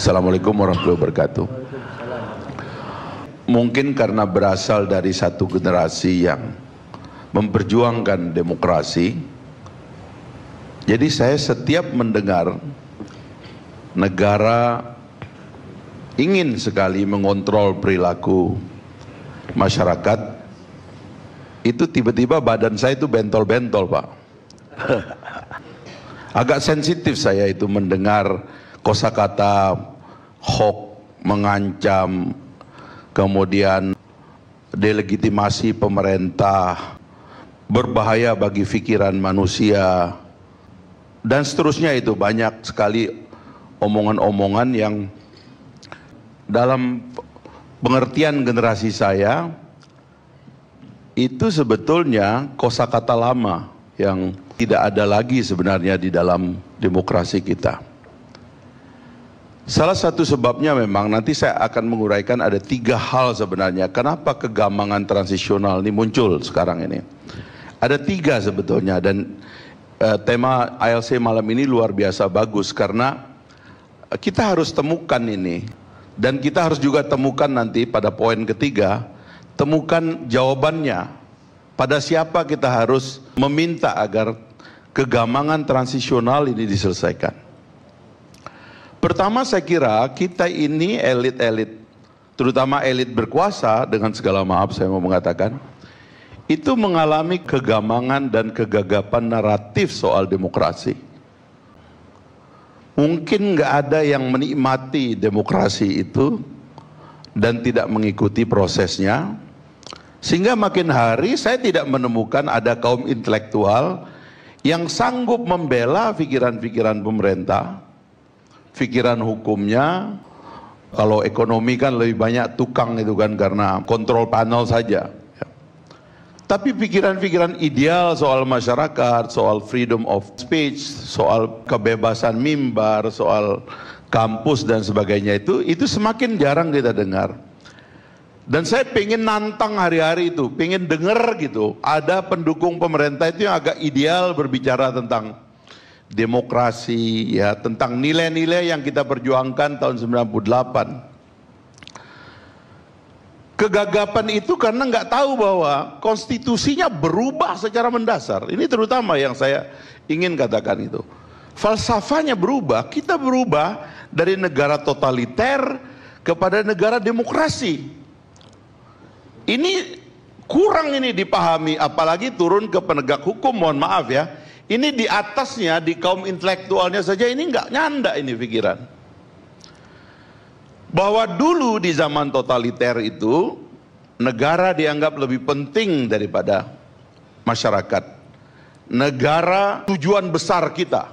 Assalamualaikum warahmatullahi wabarakatuh. Mungkin karena berasal dari satu generasi yang memperjuangkan demokrasi, jadi saya setiap mendengar negara ingin sekali mengontrol perilaku masyarakat, itu tiba-tiba badan saya itu bentol-bentol, Pak. Agak sensitif saya itu mendengar kosakata hoax, mengancam, kemudian delegitimasi pemerintah, berbahaya bagi pikiran manusia, dan seterusnya. Itu banyak sekali omongan-omongan yang dalam pengertian generasi saya itu sebetulnya kosakata lama yang tidak ada lagi sebenarnya di dalam demokrasi kita. Salah satu sebabnya memang nanti saya akan menguraikan ada 3 hal sebenarnya kenapa kegamangan transisional ini muncul sekarang ini. Ada 3 sebetulnya, dan tema ALC malam ini luar biasa bagus karena kita harus temukan ini, dan kita harus juga temukan nanti pada poin ketiga, temukan jawabannya. Pada siapa kita harus meminta agar kegamangan transisional ini diselesaikan. Pertama, saya kira kita ini elit-elit, terutama elit berkuasa, dengan segala maaf saya mau mengatakan, itu mengalami kegamangan dan kegagapan naratif soal demokrasi. Mungkin nggak ada yang menikmati demokrasi itu dan tidak mengikuti prosesnya, sehingga makin hari saya tidak menemukan ada kaum intelektual yang sanggup membela pikiran-pikiran pemerintah, pikiran hukumnya. Kalau ekonomi kan lebih banyak tukang itu kan, karena kontrol panel saja. Tapi pikiran-pikiran ideal soal masyarakat, soal freedom of speech, soal kebebasan mimbar, soal kampus dan sebagainya, itu semakin jarang kita dengar. Dan saya pengen nantang hari-hari itu, pengen dengar gitu, ada pendukung pemerintah itu yang agak ideal berbicara tentang demokrasi, ya, tentang nilai-nilai yang kita perjuangkan tahun 98. Kegagapan itu karena nggak tahu bahwa konstitusinya berubah secara mendasar. Ini terutama yang saya ingin katakan itu. Falsafahnya berubah, kita berubah dari negara totaliter kepada negara demokrasi. Ini kurang ini dipahami, apalagi turun ke penegak hukum, mohon maaf ya. Ini di atasnya, di kaum intelektualnya saja ini nggak nyanda ini pikiran. Bahwa dulu di zaman totaliter itu, negara dianggap lebih penting daripada masyarakat. Negara tujuan besar kita.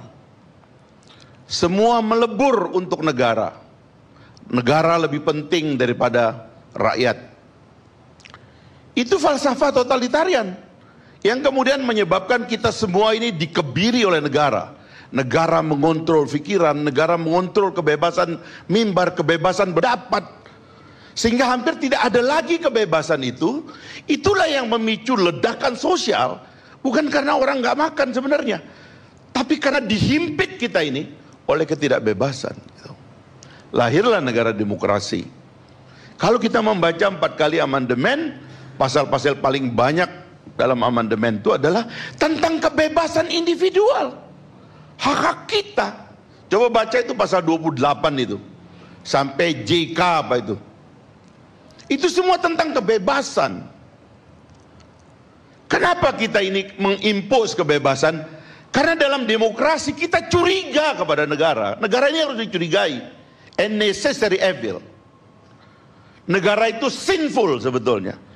Semua melebur untuk negara. Negara lebih penting daripada rakyat. Itu falsafah totalitarian yang kemudian menyebabkan kita semua ini dikebiri oleh negara. Negara mengontrol pikiran, negara mengontrol kebebasan mimbar, kebebasan berpendapat, sehingga hampir tidak ada lagi kebebasan itu. Itulah yang memicu ledakan sosial, bukan karena orang nggak makan sebenarnya, tapi karena dihimpit kita ini oleh ketidakbebasan. Lahirlah negara demokrasi. Kalau kita membaca 4 kali amandemen, pasal-pasal paling banyak dalam amandemen itu adalah tentang kebebasan individual, hak-hak kita. Coba baca itu pasal 28 itu sampai JK apa itu semua tentang kebebasan. Kenapa kita ini mengimpos kebebasan? Karena dalam demokrasi kita curiga kepada negara. Negara ini harus dicurigai, and necessary evil. Negara itu sinful sebetulnya.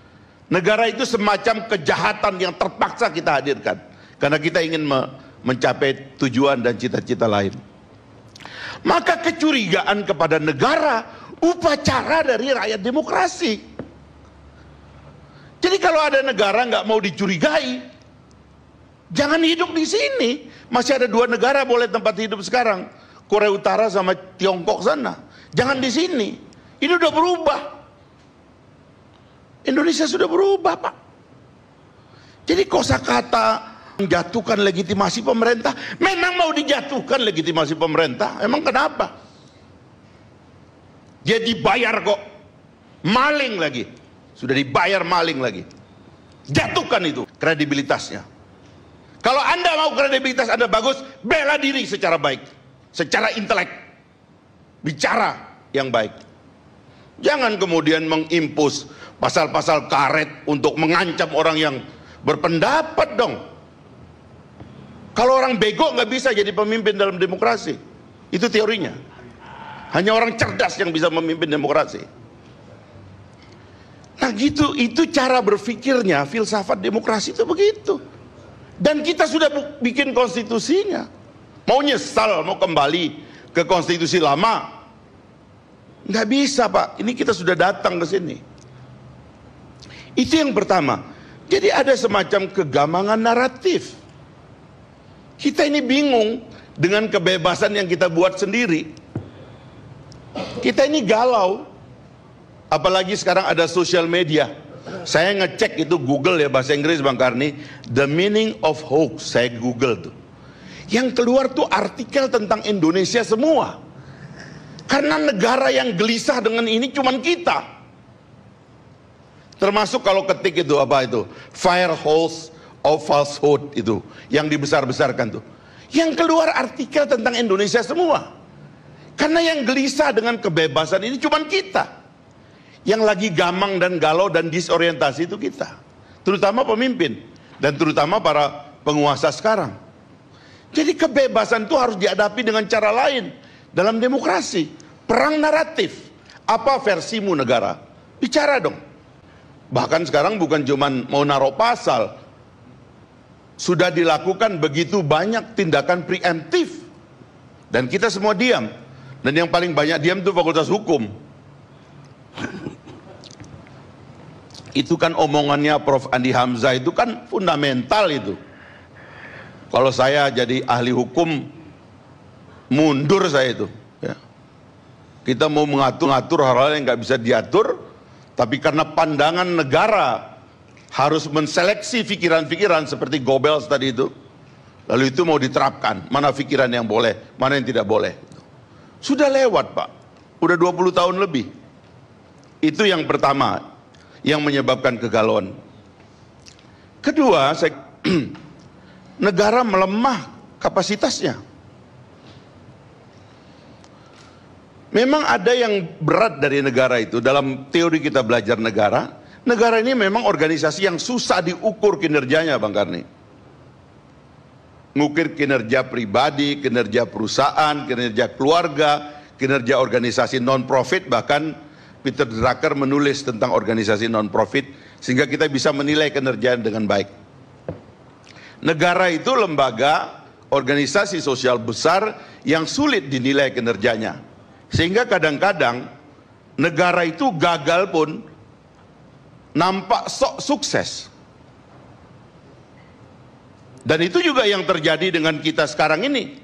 Negara itu semacam kejahatan yang terpaksa kita hadirkan karena kita ingin mencapai tujuan dan cita-cita lain. Maka kecurigaan kepada negara upacara dari rakyat demokrasi. Jadi kalau ada negara nggak mau dicurigai, jangan hidup di sini. Masih ada 2 negara boleh tempat hidup sekarang, Korea Utara sama Tiongkok sana. Jangan di sini. Ini udah berubah. Indonesia sudah berubah, Pak. Jadi kosakata menjatuhkan legitimasi pemerintah, memang mau dijatuhkan legitimasi pemerintah, emang kenapa? Dia dibayar kok. Maling lagi. Sudah dibayar maling lagi. Jatuhkan itu kredibilitasnya. Kalau Anda mau kredibilitas Anda bagus, bela diri secara baik. Secara intelek. Bicara yang baik. Jangan kemudian mengimpus pasal-pasal karet untuk mengancam orang yang berpendapat dong. Kalau orang bego nggak bisa jadi pemimpin dalam demokrasi. Itu teorinya. Hanya orang cerdas yang bisa memimpin demokrasi. Nah gitu, itu cara berpikirnya, filsafat demokrasi itu begitu. Dan kita sudah bikin konstitusinya. Mau nyesal, mau kembali ke konstitusi lama, nggak bisa Pak. Ini kita sudah datang ke sini. Itu yang pertama. Jadi ada semacam kegamangan naratif. Kita ini bingung dengan kebebasan yang kita buat sendiri. Kita ini galau. Apalagi sekarang ada sosial media. Saya ngecek itu Google ya, bahasa Inggris Bang Karni, the meaning of hoax. Saya Google tuh. Yang keluar tuh artikel tentang Indonesia semua. Karena negara yang gelisah dengan ini cuman kita. Termasuk kalau ketik itu apa itu? Fire holes of falsehood itu. Yang dibesar-besarkan tuh. Yang keluar artikel tentang Indonesia semua. Karena yang gelisah dengan kebebasan ini cuman kita. Yang lagi gamang dan galau dan disorientasi itu kita. Terutama pemimpin. Dan terutama para penguasa sekarang. Jadi kebebasan itu harus dihadapi dengan cara lain. Dalam demokrasi. Perang naratif. Apa versimu negara? Bicara dong. Bahkan sekarang bukan cuma mau naruh pasal. Sudah dilakukan begitu banyak tindakan preemptif. Dan kita semua diam. Dan yang paling banyak diam itu Fakultas Hukum. Itu kan omongannya Prof. Andi Hamzah itu kan fundamental itu. Kalau saya jadi ahli hukum, mundur saya itu. Ya. Kita mau mengatur-ngatur hal-hal yang nggak bisa diatur, tapi karena pandangan negara harus menseleksi pikiran-pikiran seperti Goebbels tadi itu. Lalu itu mau diterapkan, mana pikiran yang boleh, mana yang tidak boleh. Sudah lewat Pak, udah 20 tahun lebih. Itu yang pertama yang menyebabkan kegalauan. Kedua, negara melemah kapasitasnya. Memang ada yang berat dari negara itu. Dalam teori kita belajar negara, negara ini memang organisasi yang susah diukur kinerjanya Bang Karni. Ngukir kinerja pribadi, kinerja perusahaan, kinerja keluarga, kinerja organisasi non-profit, bahkan Peter Drucker menulis tentang organisasi non-profit sehingga kita bisa menilai kinerja dengan baik. Negara itu lembaga organisasi sosial besar yang sulit dinilai kinerjanya. Sehingga kadang-kadang negara itu gagal pun nampak sok sukses. Dan itu juga yang terjadi dengan kita sekarang ini.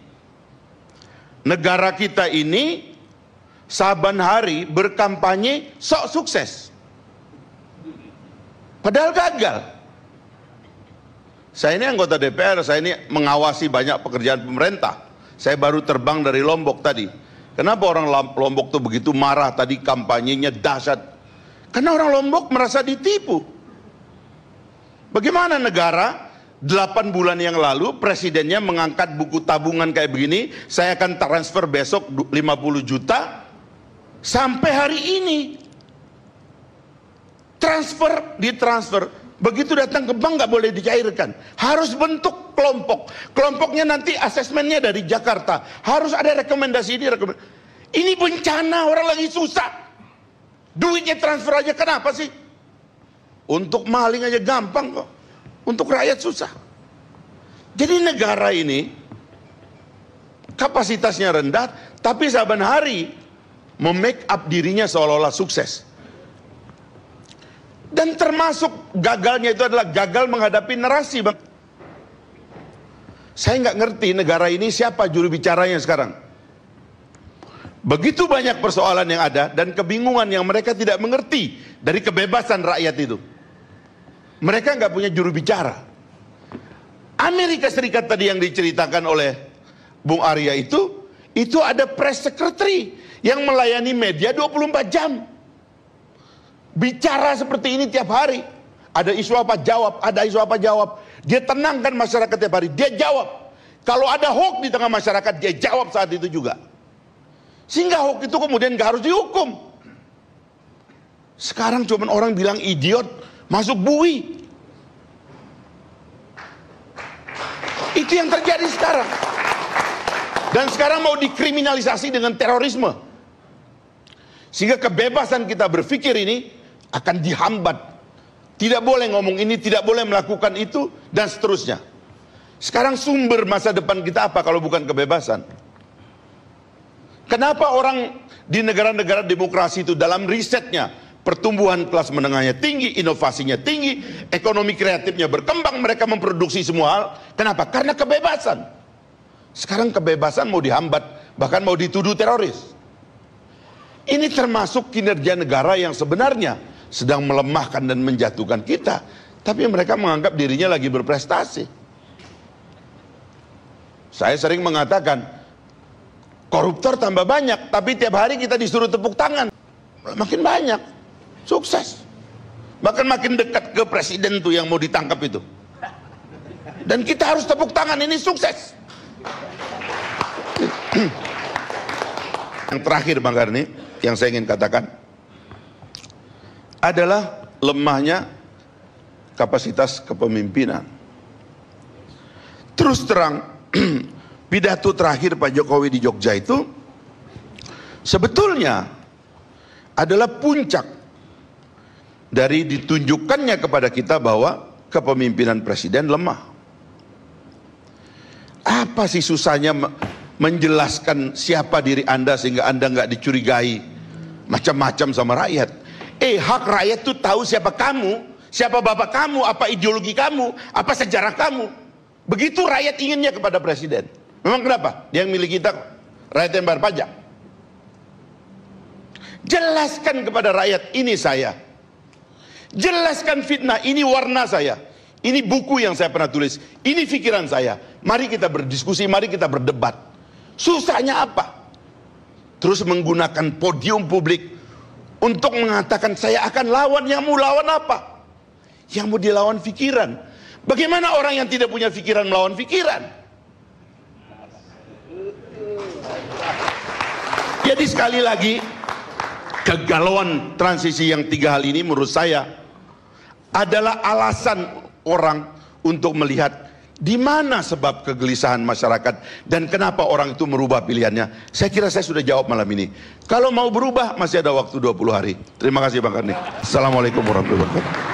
Negara kita ini saban hari berkampanye sok sukses. Padahal gagal. Saya ini anggota DPR, saya ini mengawasi banyak pekerjaan pemerintah. Saya baru terbang dari Lombok tadi. Kenapa orang Lombok tuh begitu marah tadi, kampanyenya dahsyat? Karena orang Lombok merasa ditipu. Bagaimana negara 8 bulan yang lalu presidennya mengangkat buku tabungan kayak begini, saya akan transfer besok 50 juta, sampai hari ini ditransfer, begitu datang ke bank nggak boleh dicairkan, harus bentuk kelompok, kelompoknya nanti asesmennya dari Jakarta, harus ada rekomendasi ini bencana, orang lagi susah, duitnya transfer aja, kenapa sih? Untuk maling aja gampang kok, untuk rakyat susah. Jadi negara ini kapasitasnya rendah, tapi saban hari memake up dirinya seolah-olah sukses. Dan termasuk gagalnya itu adalah gagal menghadapi narasi. Saya nggak ngerti negara ini siapa juru bicaranya sekarang. Begitu banyak persoalan yang ada dan kebingungan yang mereka tidak mengerti dari kebebasan rakyat itu. Mereka nggak punya juru bicara. Amerika Serikat tadi yang diceritakan oleh Bung Arya itu ada press secretary yang melayani media 24 jam. Bicara seperti ini tiap hari. Ada isu apa jawab, ada isu apa jawab. Dia tenangkan masyarakat tiap hari, dia jawab. Kalau ada hoax di tengah masyarakat, dia jawab saat itu juga. Sehingga hoax itu kemudian gak harus dihukum. Sekarang cuma orang bilang idiot, masuk bui. Itu yang terjadi sekarang. Dan sekarang mau dikriminalisasi dengan terorisme. Sehingga kebebasan kita berpikir ini akan dihambat. Tidak boleh ngomong ini, tidak boleh melakukan itu, dan seterusnya. Sekarang sumber masa depan kita apa kalau bukan kebebasan? Kenapa orang di negara-negara demokrasi itu dalam risetnya pertumbuhan kelas menengahnya tinggi, inovasinya tinggi, ekonomi kreatifnya berkembang, mereka memproduksi semua hal. Kenapa? Karena kebebasan. Sekarang kebebasan mau dihambat, bahkan mau dituduh teroris. Ini termasuk kinerja negara yang sebenarnya sedang melemahkan dan menjatuhkan kita, tapi mereka menganggap dirinya lagi berprestasi. Saya sering mengatakan, koruptor tambah banyak, tapi tiap hari kita disuruh tepuk tangan. Makin banyak, sukses. Bahkan makin dekat ke presiden tuh yang mau ditangkap itu. Dan kita harus tepuk tangan, ini sukses. Yang terakhir Bang Karni, yang saya ingin katakan adalah lemahnya kapasitas kepemimpinan. Terus terang, pidato terakhir Pak Jokowi di Jogja itu sebetulnya adalah puncak dari ditunjukkannya kepada kita bahwa kepemimpinan presiden lemah. Apa sih susahnya menjelaskan siapa diri Anda sehingga Anda nggak dicurigai macam-macam sama rakyat? Hak rakyat tuh tahu siapa kamu, siapa bapak kamu, apa ideologi kamu, apa sejarah kamu. Begitu rakyat inginnya kepada presiden. Memang kenapa? Dia yang milih kita, rakyat yang bayar pajak. Jelaskan kepada rakyat, ini saya. Jelaskan fitnah, ini warna saya. Ini buku yang saya pernah tulis, ini pikiran saya. Mari kita berdiskusi, mari kita berdebat. Susahnya apa? Terus menggunakan podium publik untuk mengatakan saya akan lawan. Yang mau lawan apa? Yang mau dilawan pikiran. Bagaimana orang yang tidak punya pikiran melawan pikiran? Jadi sekali lagi, kegalauan transisi yang 3 hal ini menurut saya adalah alasan orang untuk melihat di mana sebab kegelisahan masyarakat dan kenapa orang itu merubah pilihannya. Saya kira saya sudah jawab malam ini. Kalau mau berubah masih ada waktu 20 hari. Terima kasih Bang Karni. Assalamualaikum warahmatullahi wabarakatuh.